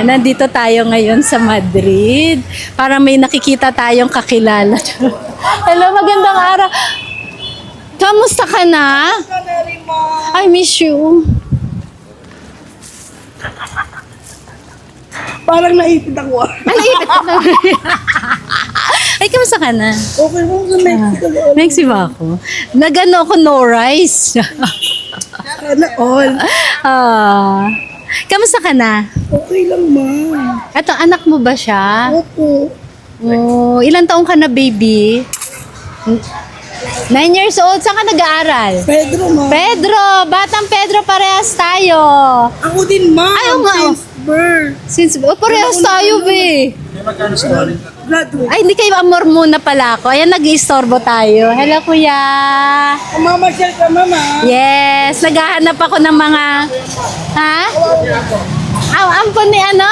nandito tayo ngayon sa Madrid. Para may nakikita tayong kakilala. Hello, magandang araw. Kamusta ka na? I miss you. Parang naipit ako. Naipit ka na. Ay, kamusta ka na? Okay mo sa Mexico. Mexico ba ako? Nagano ako no rice. Sana all. Kamusta ka na? Okay lang, ma'am. Eto, anak mo ba siya? Opo. Oh, ilang taong ka na, baby? 9 years old. Saan ka nag-aaral? Pedro, ma'am. Pedro! Batang Pedro, parehas tayo. Ako din, ma'am. Ay, oo nga, Since birth. Since, parehas tayo, be. Graduate. Ay, hindi kayo amor muna pala ako. Ayan, nag-iistorbo tayo. Hello, kuya. Mamasyal ka, mama. Yes, naghahanap ako ng mga... Ha? Ampon ni ano?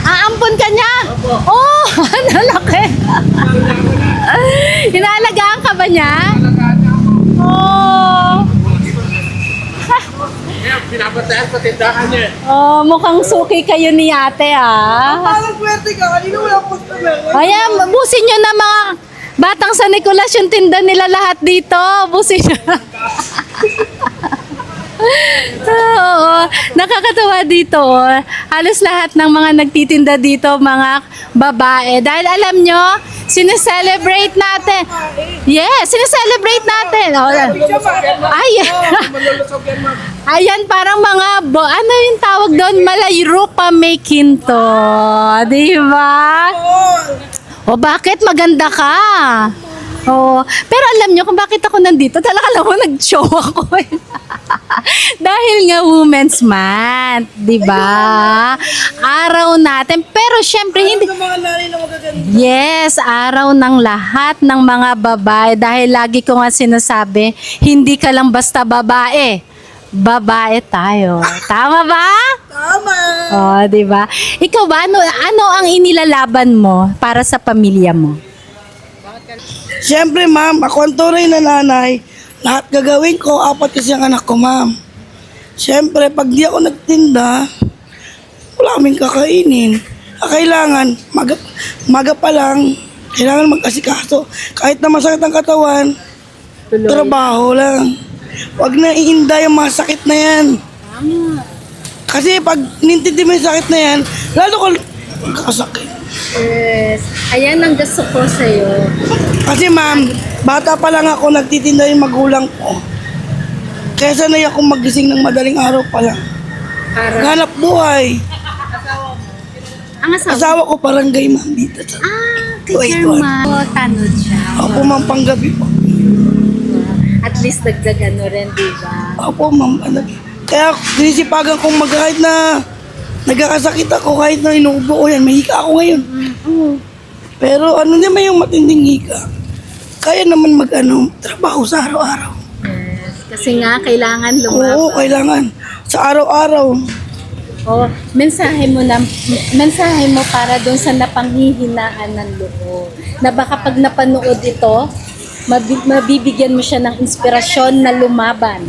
Ampon ka niya? Oh, ano laki. Inaalagaan ka ba niya? Oh. Pinapatayan sa tindahan niya. Oh, mukhang suki kayo ni ate, ah. Parang swerte ka. Kanina wala akong customer. Ayan, busin nyo na mga batang San Nicolas yung tinda nila lahat dito. Busin nyo. Oo, nakakatawa dito. Halos lahat ng mga nagtitinda dito, mga babae. Dahil alam nyo, sineselebrate natin. Yes, sineselebrate natin. Oh, ay, ayan, parang mga, ano yung tawag doon? Malayro pa may kinto. Di ba? O bakit? Maganda ka. Oh, pero alam nyo kung bakit ako nandito? Talaga alam mo, nag-show ako. Dahil nga Women's Month, di ba? Araw natin. Pero syempre, hindi... Mga nanay na magaganda. Yes, araw ng lahat ng mga babae. Dahil lagi ko nga sinasabi, hindi ka lang basta babae. Babae tayo. Tama ba? Tama. Oh, di ba? Ikaw ba, ano ang inilalaban mo para sa pamilya mo? Siyempre, ma'am, ako ang tunay na nanay. Lahat gagawin ko, 4 kasi ang anak ko, ma'am. Siyempre, pag di ako nagtinda, wala kaming kakainin. Kailangan, maga pa lang, kailangan mag-asikaso. Kahit na masakit ang katawan, trabaho lang. Huwag na iinda yung mga sakit na yan. Kasi pag nintindi mo yung sakit na yan, lalo ko magkakasakit. Yes. Ayan ang gusto ko sa'yo. Kasi ma'am, bata pa lang ako, nagtitinda yung magulang ko. Kaya sanay akong magising ng madaling araw pa lang. Para... Hanap buhay. Ang asawa? Asawa ko barangay, ma'am, dito sa... Teacher ma. Oh, tanod siya. Opo, ma'am, panggabi po. At least dagdagan mo rin, di ba? Opo, ma'am, kaya sinisipagan kong kahit na nagkakasakit ako, kahit na inuubo ko yan, may hika ako ngayon. Pero ano naman yung matinding hika? Kaya naman trabaho sa araw-araw. Yes. Kasi nga, kailangan lumaban. Oo, kailangan. Sa araw-araw. Oh, mensahe mo para doon sa napanghihinaan ng loob. Na baka pag napanood ito, mabibigyan mo siya ng inspirasyon na lumaban.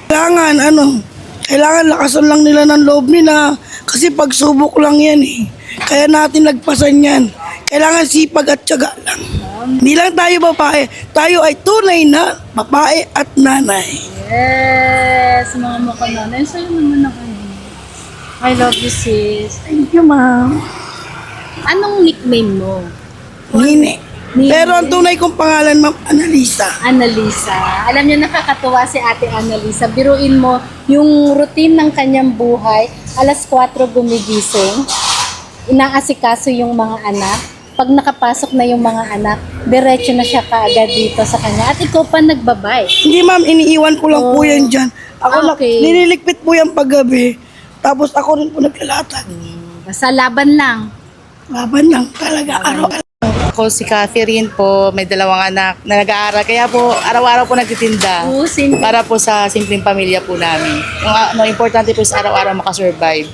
Kailangan lakasan lang nila ng loob nila. Kasi pagsubok lang yan eh. Kaya natin nagpasan yan. Kailangan sipag at tiyaga lang. Hindi lang tayo babae. Tayo ay tunay na babae at nanay. Yes, mga mukha nanay. Sa'yo naman ako. I love you, sis. Thank you, ma'am. Anong nickname mo? Nini. Nini. Pero ang tunay kong pangalan, ma'am, Annalisa. Annalisa. Alam niyo, nakakatuwa si Ate Annalisa. Biruin mo yung routine ng kanyang buhay. Alas 4 gumigising. Inaasikaso yung mga anak. Pag nakapasok na yung mga anak, diretso na siya kaagad dito sa kanya. At ikaw pa nagbabay. Hindi, ma'am, iniiwan ko lang po yan dyan. Ako Okay. nililigpit po yan paggabi. Tapos ako rin po naglalatag. Basta laban lang. Laban lang talaga, araw-araw. Ako si Catherine po, may 2 anak na nag-aaral. Kaya po, araw-araw po nagtitinda. Oo, simple. Para po sa simpleng pamilya po namin. Yung importante po sa araw-araw makasurvive.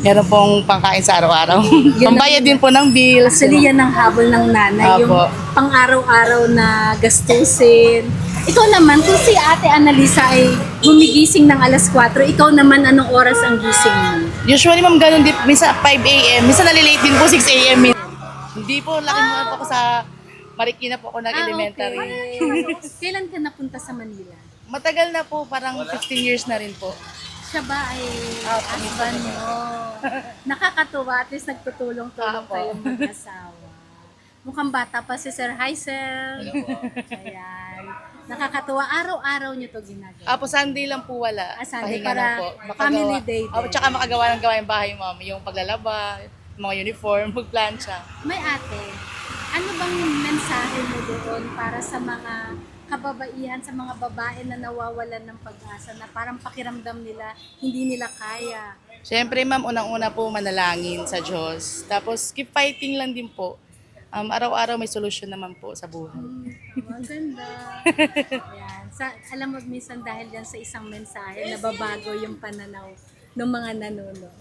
Meron pong pangkain sa araw-araw. Pambayad din po ng bills. Actually, yan ang habol ng nanay. Yung Apo. pang-araw-araw na gastusin. Ikaw naman, kung si Ate Annalisa ay gumigising ng alas 4. Ikaw naman, anong oras ang gising mo? Usually, ma'am, ganun din. Minsan 5 a.m. Minsan nalilate din po 6 a.m. Hindi po, laki mo po ako sa Marikina po ako nag-elementary. Okay. Kailan ka napunta sa Manila? Matagal na po, parang 15 years na rin po. Siya ba ay husband mo? Nakakatuwa, at least nagtutulong-tulong Opo. kayong mag-asawa. Mukhang bata pa si Sir Haisel. Ayan. Nakakatuwa, araw-araw niyo to ginagawa. Apo, Sunday lang po wala. Sunday Pahinga para lang po. family day din. Apo, tsaka makagawa ng gawain bahay, ma'am. Yung paglalaba, mga uniform, magplansya. May ate, ano bang mensahe mo doon para sa mga kababaihan, sa mga babae na nawawalan ng pag-asa, na parang pakiramdam nila, hindi nila kaya? Siyempre, ma'am, unang-una po manalangin sa Diyos. Tapos, keep fighting lang din po. Araw-araw may solusyon naman po sa buhay. Ang ganda. Ayan. Alam mo, minsan dahil yan sa isang mensahe, nababago yung pananaw ng mga nanonood.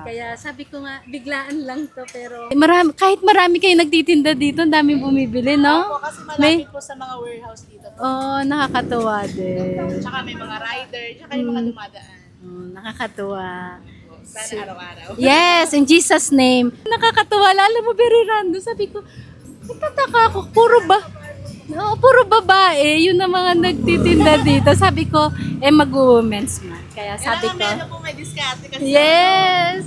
Kaya sabi ko nga, biglaan lang to, pero kahit marami kayo nagtitinda dito, ang daming bumibili, no? Kasi malapit po sa mga warehouse dito. Oh, nakakatuwa din. Tsaka may mga rider, tsaka yung mga dumadaan. Nakakatuwa. Sana araw-araw. Yes, in Jesus' name. Nakakatuwa. Alam mo, very random. Sabi ko, nagtataka ako, puro babae, yun ang mga nagtitinda dito. Sabi ko, mag-women's month. Kaya sabi ko, po may diskarte kasi. yes!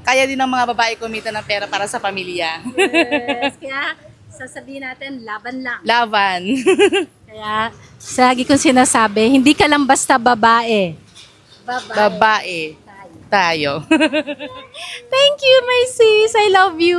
Kaya din ng mga babae kumita ng pera para sa pamilya. Yes! Kaya sasabihin natin, laban lang. Laban. Kaya, lagi kong sinasabi, hindi ka lang basta babae. Babae. Tayo. Thank you, my sis. I love you.